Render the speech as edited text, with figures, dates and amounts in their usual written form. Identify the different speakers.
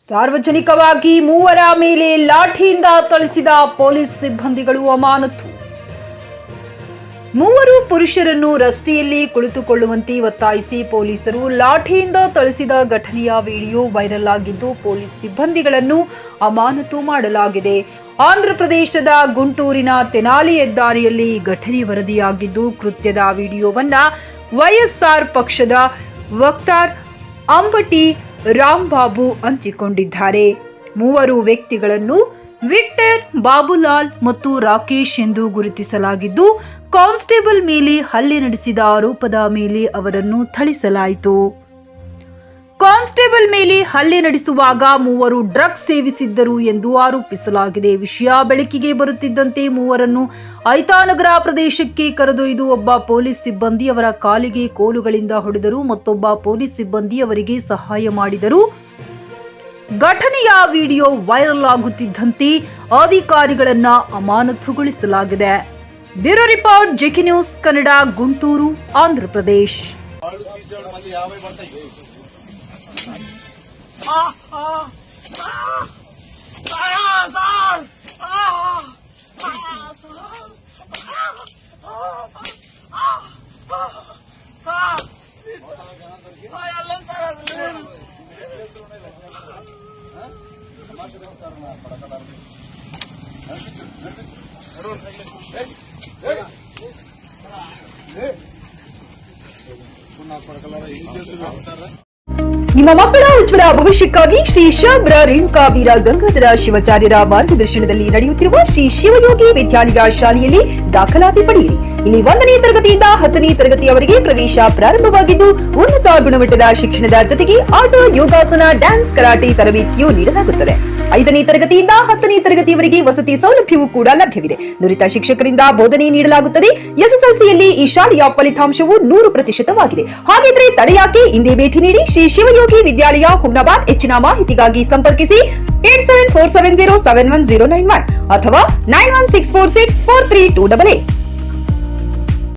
Speaker 1: ಸಾರ್ವಜನಿಕವಾಗಿ ಮೂವರ ಮೇಲೆ ಲಾಠಿಯಿಂದ ಥಳಿಸಿದ ಪೊಲೀಸ್ ಸಿಬ್ಬಂದಿಗಳು ಅಮಾನತು. ಮೂವರು ಪುರುಷರನ್ನು ರಸ್ತೆಯಲ್ಲಿ ಕುಳಿತುಕೊಳ್ಳುವಂತೆ ಒತ್ತಾಯಿಸಿ ಪೊಲೀಸರು ಲಾಠಿಯಿಂದ ಥಳಿಸಿದ ಘಟನೆಯ ವಿಡಿಯೋ ವೈರಲ್ ಆಗಿದ್ದು, ಪೊಲೀಸ್ ಸಿಬ್ಬಂದಿಗಳನ್ನು ಅಮಾನತು ಮಾಡಲಾಗಿದೆ. ಆಂಧ್ರಪ್ರದೇಶದ ಗುಂಟೂರಿನ ತೆನಾಲಿ ಹೆದ್ದಾರಿಯಲ್ಲಿ ಘಟನೆ ವರದಿಯಾಗಿದ್ದು, ಕೃತ್ಯದ ವಿಡಿಯೋವನ್ನ ವೈಎಸ್ಆರ್ ಪಕ್ಷದ ವಕ್ತಾರ್ ಅಂಬಟಿ ರಾಂಬಾಬು ಹಂಚಿಕೊಂಡಿದ್ದಾರೆ. ಮೂವರು ವ್ಯಕ್ತಿಗಳನ್ನು ವಿಕ್ಟರ್, ಬಾಬುಲಾಲ್ ಮತ್ತು ರಾಕೇಶ್ ಎಂದು ಗುರುತಿಸಲಾಗಿದ್ದು, ಕಾನ್ಸ್ಟೇಬಲ್ ಮೇಲೆ ಹಲ್ಲೆ ನಡೆಸಿದ ಆರೋಪದ ಮೇಲೆ ಅವರನ್ನು ಥಳಿಸಲಾಯಿತು. ಕಾನ್ಸ್ಟೇಬಲ್ ಮೇಲೆ ಹಲ್ಲೆ ನಡೆಸುವಾಗ ಮೂವರು ಡ್ರಗ್ಸ್ ಸೇವಿಸಿದ್ದರು ಎಂದು ಆರೋಪಿಸಲಾಗಿದೆ. ವಿಷಯ ಬೆಳಕಿಗೆ ಬರುತ್ತಿದ್ದಂತೆ ಮೂವರನ್ನು ಐತಾನಗರ ಪ್ರದೇಶಕ್ಕೆ ಕರೆದೊಯ್ದು ಒಬ್ಬ ಪೊಲೀಸ್ ಸಿಬ್ಬಂದಿ ಅವರ ಕಾಲಿಗೆ ಕೋಲುಗಳಿಂದ ಹೊಡೆದರು. ಮತ್ತೊಬ್ಬ ಪೊಲೀಸ್ ಸಿಬ್ಬಂದಿ ಅವರಿಗೆ ಸಹಾಯ ಮಾಡಿದರು. ಘಟನೆಯ ವಿಡಿಯೋ ವೈರಲ್ ಆಗುತ್ತಿದ್ದಂತೆ ಅಧಿಕಾರಿಗಳನ್ನ ಅಮಾನತುಗೊಳಿಸಲಾಗಿದೆ. Bureau report, JK news Kannada, Guntur, Andhra Pradesh. ನಿಮ್ಮ ಮಕ್ಕಳ ಉಜ್ವಲ ಭವಿಷ್ಯಕ್ಕಾಗಿ ಶ್ರೀ ಶಬ್ರ ರೇಣುಕಾ ವೀರ ಗಂಗಾಧರ ಶಿವಾಚಾರ್ಯರ ಮಾರ್ಗದರ್ಶನದಲ್ಲಿ ನಡೆಯುತ್ತಿರುವ ಶ್ರೀ ಶಿವಯೋಗಿ ವಿದ್ಯಾಲಯ ಶಾಲೆಯಲ್ಲಿ ದಾಖಲಾತಿ ಪಡೆಯಿರಿ. ಇಲ್ಲಿ 1ನೇ ತರಗತಿಯಿಂದ 10ನೇ ತರಗತಿಯವರೆಗೆ ಪ್ರವೇಶ ಪ್ರಾರಂಭವಾಗಿದ್ದು, ಉನ್ನತ ಗುಣಮಟ್ಟದ ಶಿಕ್ಷಣದ ಜೊತೆಗೆ ಆಟ, ಯೋಗಾಸನ, ಡ್ಯಾನ್ಸ್, ಕರಾಟೆ ತರಬೇತಿಯೂ ನೀಡಲಾಗುತ್ತದೆ. 5ನೇ ತರಗತಿಯಿಂದ 10ನೇ ತರಗತಿಯವರೆಗೆ ವಸತಿ ಸೌಲಭ್ಯವೂ ಕೂಡ ಲಭ್ಯವಿದೆ. ನುರಿತ ಶಿಕ್ಷಕರಿಂದ ಬೋಧನೆ ನೀಡಲಾಗುತ್ತದೆ. ಎಸ್ಎಸ್ಎಲ್ಸಿಯಲ್ಲಿ ಈ ಶಾಲೆಯ ಫಲಿತಾಂಶವು 100%ವಾಗಿದೆ. ಹಾಗಿದ್ರೆ ತಡೆಯಾಕೆ? ಇಂದೇ ಭೇಟಿ ನೀಡಿ ಶ್ರೀ ಶಿವಯೋಗಿ ವಿದ್ಯಾಲಯ, ಹುಮ್ನಾಬಾದ್. ಹೆಚ್ಚಿನ ಮಾಹಿತಿಗಾಗಿ ಸಂಪರ್ಕಿಸಿ 8747071091 ಅಥವಾ 9164643288.